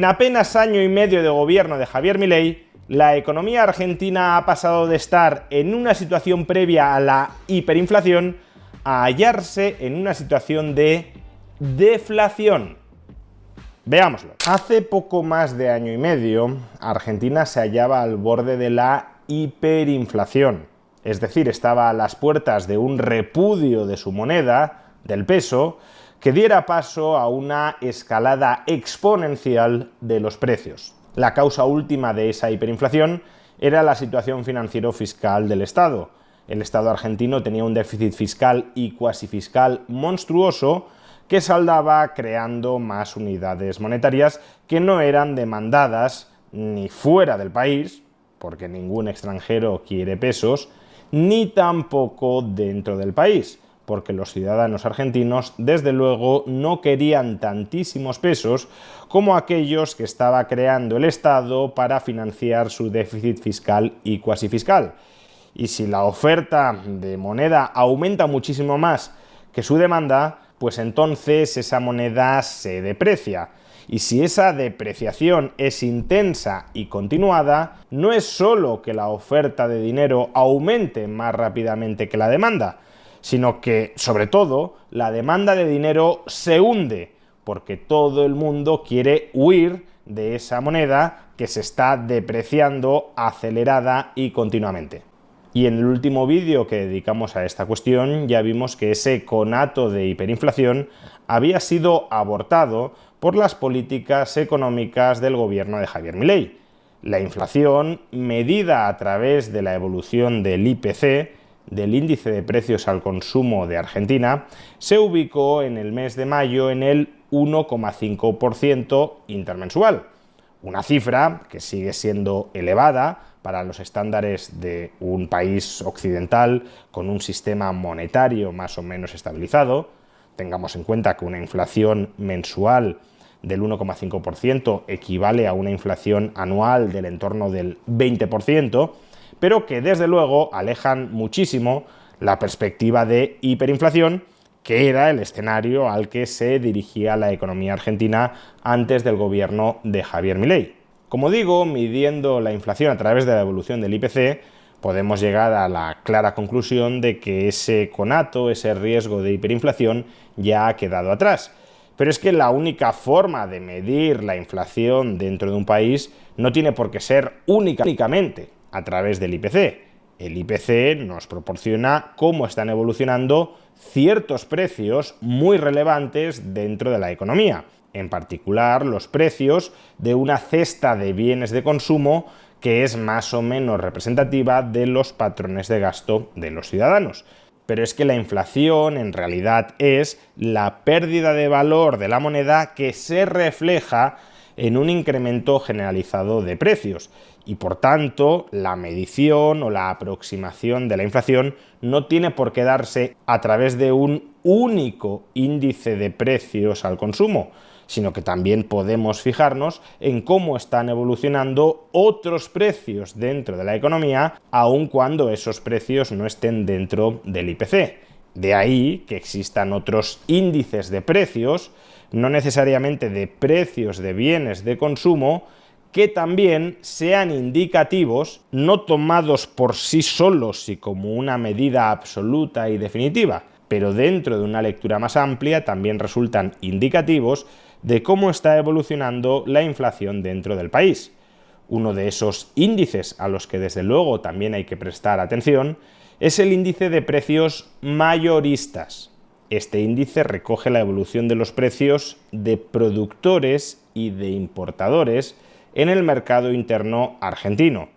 En apenas año y medio de gobierno de Javier Milei, la economía argentina ha pasado de estar en una situación previa a la hiperinflación a hallarse en una situación de deflación. Veámoslo. Hace poco más de año y medio, Argentina se hallaba al borde de la hiperinflación, es decir, estaba a las puertas de un repudio de su moneda, del peso, que diera paso a una escalada exponencial de los precios. La causa última de esa hiperinflación era la situación financiero-fiscal del Estado. El Estado argentino tenía un déficit fiscal y cuasi fiscal monstruoso que saldaba creando más unidades monetarias que no eran demandadas ni fuera del país, porque ningún extranjero quiere pesos, ni tampoco dentro del país, porque los ciudadanos argentinos, desde luego, no querían tantísimos pesos como aquellos que estaba creando el Estado para financiar su déficit fiscal y cuasi fiscal. Y si la oferta de moneda aumenta muchísimo más que su demanda, pues entonces esa moneda se deprecia. Y si esa depreciación es intensa y continuada, no es solo que la oferta de dinero aumente más rápidamente que la demanda, sino que, sobre todo, la demanda de dinero se hunde, porque todo el mundo quiere huir de esa moneda que se está depreciando acelerada y continuamente. Y en el último vídeo que dedicamos a esta cuestión ya vimos que ese conato de hiperinflación había sido abortado por las políticas económicas del gobierno de Javier Milei. La inflación, medida a través de la evolución del IPC, del índice de precios al consumo de Argentina, se ubicó en el mes de mayo en el 1,5% intermensual. Una cifra que sigue siendo elevada para los estándares de un país occidental con un sistema monetario más o menos estabilizado. Tengamos en cuenta que una inflación mensual del 1,5% equivale a una inflación anual del entorno del 20%, pero que desde luego alejan muchísimo la perspectiva de hiperinflación, que era el escenario al que se dirigía la economía argentina antes del gobierno de Javier Milei. Como digo, midiendo la inflación a través de la evolución del IPC, podemos llegar a la clara conclusión de que ese conato, ese riesgo de hiperinflación, ya ha quedado atrás. Pero es que la única forma de medir la inflación dentro de un país no tiene por qué ser únicamente a través del IPC. El IPC nos proporciona cómo están evolucionando ciertos precios muy relevantes dentro de la economía, en particular los precios de una cesta de bienes de consumo que es más o menos representativa de los patrones de gasto de los ciudadanos. Pero es que la inflación en realidad es la pérdida de valor de la moneda que se refleja en un incremento generalizado de precios. Y por tanto, la medición o la aproximación de la inflación no tiene por qué darse a través de un único índice de precios al consumo, sino que también podemos fijarnos en cómo están evolucionando otros precios dentro de la economía, aun cuando esos precios no estén dentro del IPC. De ahí que existan otros índices de precios, no necesariamente de precios de bienes de consumo, que también sean indicativos, no tomados por sí solos y como una medida absoluta y definitiva, pero dentro de una lectura más amplia también resultan indicativos de cómo está evolucionando la inflación dentro del país. Uno de esos índices a los que desde luego también hay que prestar atención es el índice de precios mayoristas. Este índice recoge la evolución de los precios de productores y de importadores en el mercado interno argentino.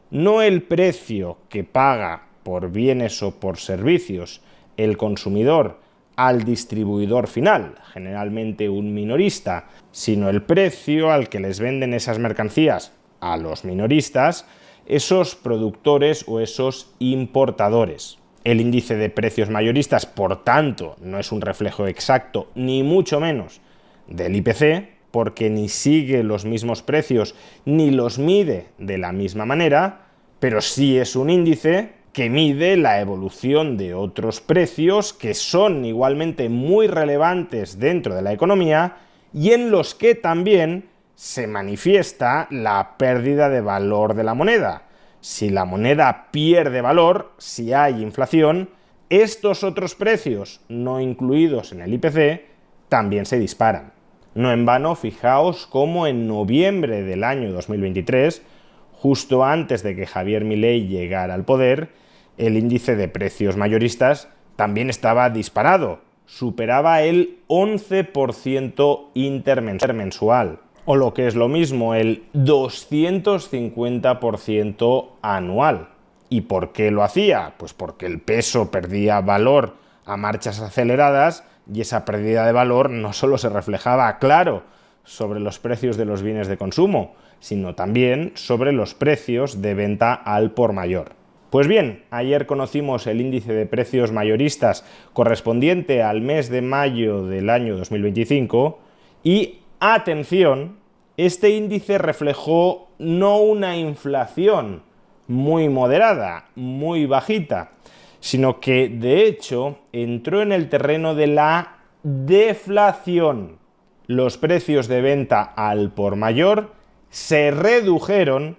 No el precio que paga por bienes o por servicios el consumidor al distribuidor final, generalmente un minorista, sino el precio al que les venden esas mercancías a los minoristas, esos productores o esos importadores. El índice de precios mayoristas, por tanto, no es un reflejo exacto, ni mucho menos, del IPC, porque ni sigue los mismos precios ni los mide de la misma manera, pero sí es un índice que mide la evolución de otros precios que son igualmente muy relevantes dentro de la economía y en los que también se manifiesta la pérdida de valor de la moneda. Si la moneda pierde valor, si hay inflación, estos otros precios no incluidos en el IPC también se disparan. No en vano, fijaos cómo en noviembre del año 2023, justo antes de que Javier Milei llegara al poder, el índice de precios mayoristas también estaba disparado, superaba el 11% intermensual, o lo que es lo mismo, el 250% anual. ¿Y por qué lo hacía? Pues porque el peso perdía valor a marchas aceleradas y esa pérdida de valor no solo se reflejaba, claro, sobre los precios de los bienes de consumo, sino también sobre los precios de venta al por mayor. Pues bien, ayer conocimos el índice de precios mayoristas correspondiente al mes de mayo del año 2025 y, atención, este índice reflejó no una inflación muy moderada, muy bajita, sino que, de hecho, entró en el terreno de la deflación. Los precios de venta al por mayor se redujeron,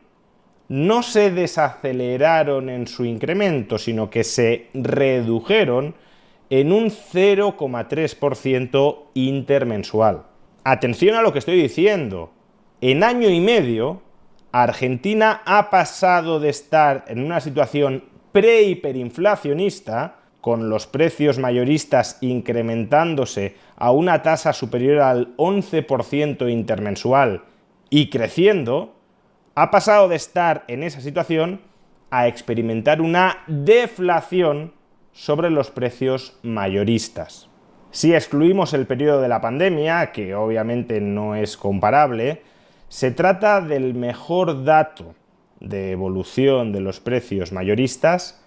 no se desaceleraron en su incremento, sino que se redujeron en un 0,3% intermensual. Atención a lo que estoy diciendo. En año y medio, Argentina ha pasado de estar en una situación pre-hiperinflacionista, con los precios mayoristas incrementándose a una tasa superior al 11% intermensual y creciendo, ha pasado de estar en esa situación a experimentar una deflación sobre los precios mayoristas. Si excluimos el periodo de la pandemia, que obviamente no es comparable, se trata del mejor dato de evolución de los precios mayoristas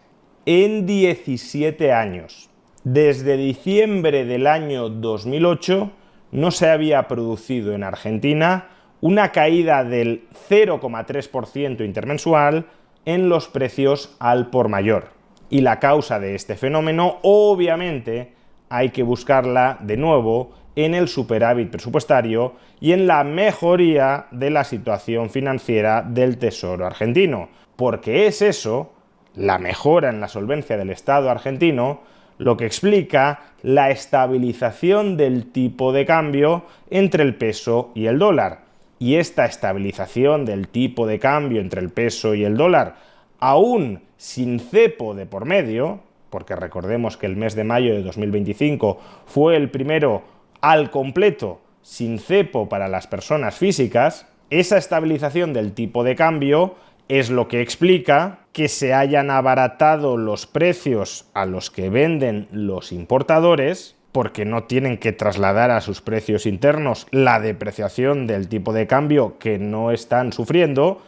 en 17 años. Desde diciembre del año 2008 no se había producido en Argentina una caída del 0,3% intermensual en los precios al por mayor. Y la causa de este fenómeno, obviamente, hay que buscarla de nuevo en el superávit presupuestario y en la mejoría de la situación financiera del Tesoro argentino, porque es eso, la mejora en la solvencia del Estado argentino, lo que explica la estabilización del tipo de cambio entre el peso y el dólar. Y esta estabilización del tipo de cambio entre el peso y el dólar, aún sin cepo de por medio, porque recordemos que el mes de mayo de 2025 fue el primero al completo sin cepo para las personas físicas, esa estabilización del tipo de cambio es lo que explica que se hayan abaratado los precios a los que venden los importadores, porque no tienen que trasladar a sus precios internos la depreciación del tipo de cambio que no están sufriendo,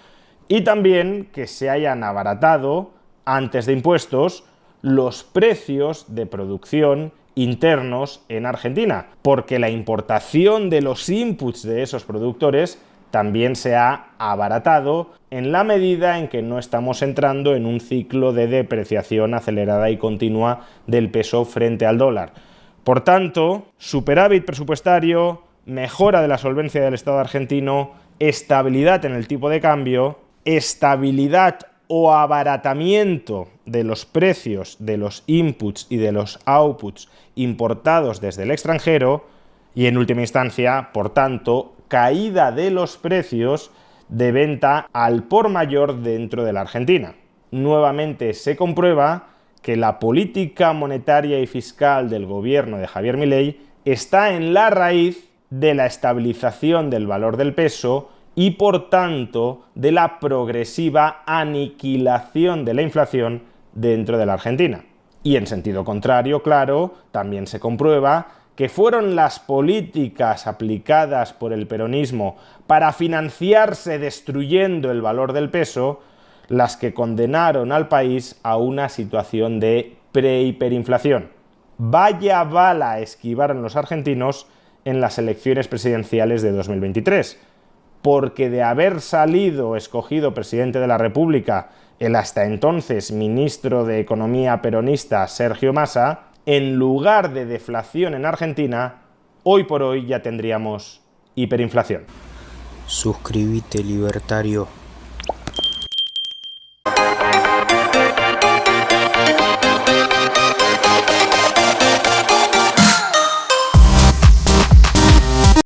y también que se hayan abaratado, antes de impuestos, los precios de producción internos en Argentina, porque la importación de los inputs de esos productores también se ha abaratado en la medida en que no estamos entrando en un ciclo de depreciación acelerada y continua del peso frente al dólar. Por tanto, superávit presupuestario, mejora de la solvencia del Estado argentino, estabilidad en el tipo de cambio, estabilidad o abaratamiento de los precios de los inputs y de los outputs importados desde el extranjero y, en última instancia, por tanto, caída de los precios de venta al por mayor dentro de la Argentina. Nuevamente se comprueba que la política monetaria y fiscal del gobierno de Javier Milei está en la raíz de la estabilización del valor del peso y, por tanto, de la progresiva aniquilación de la inflación dentro de la Argentina. Y en sentido contrario, claro, también se comprueba que fueron las políticas aplicadas por el peronismo para financiarse destruyendo el valor del peso las que condenaron al país a una situación de prehiperinflación. Vaya bala esquivaron los argentinos en las elecciones presidenciales de 2023, porque de haber salido escogido presidente de la República el hasta entonces ministro de Economía peronista Sergio Massa, en lugar de deflación en Argentina, hoy por hoy ya tendríamos hiperinflación. Suscríbete, libertario.